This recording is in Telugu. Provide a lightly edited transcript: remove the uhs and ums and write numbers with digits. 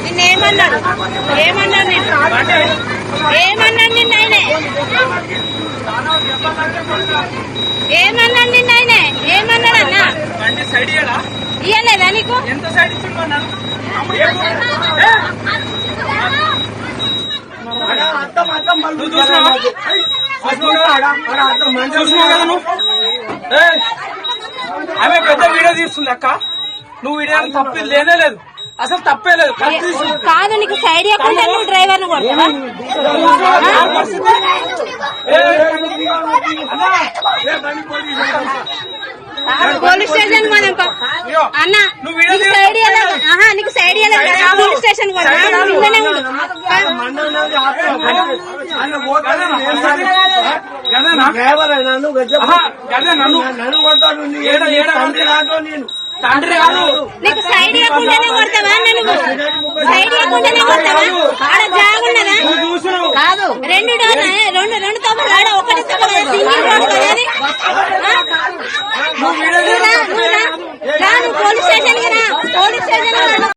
నిన్నేమన్నాడు ఏమన్నాడు నిన్న ఆయనే ఏమన్నాడు నిన్న ఆయనే ఏమన్నాడు అన్న ఇయ్యలేదా నీకు ఎంత సైడ్ ఇచ్చిండు ఆమె పెద్ద వీడియో తీస్తుంది అక్క నువ్వు వీడియో తప్పి లేదే లేదు అసలు తప్పే లేదు కాదు నీకు సైడ్ ఇవ్వకుండా నువ్వు డ్రైవర్ ను కొడతావా పోలీస్ స్టేషన్ అన్న నీకు సైడ్ ఇవ్వలేదు నీకు సైడ్ ఇవ్వలేదు కదా పోలీస్ స్టేషన్ తండ్రి కాదు నీకు సైడ్ ఇవ్వకుండానే కొడతావా నువ్వు సైడ్ ఇవ్వకుండానే కొడతావా ఆడ జాగున్నదా కాదు రెండు తప్పులు ఆడ ఒకటి తప్పు సింగిల్ రోడ్ కదా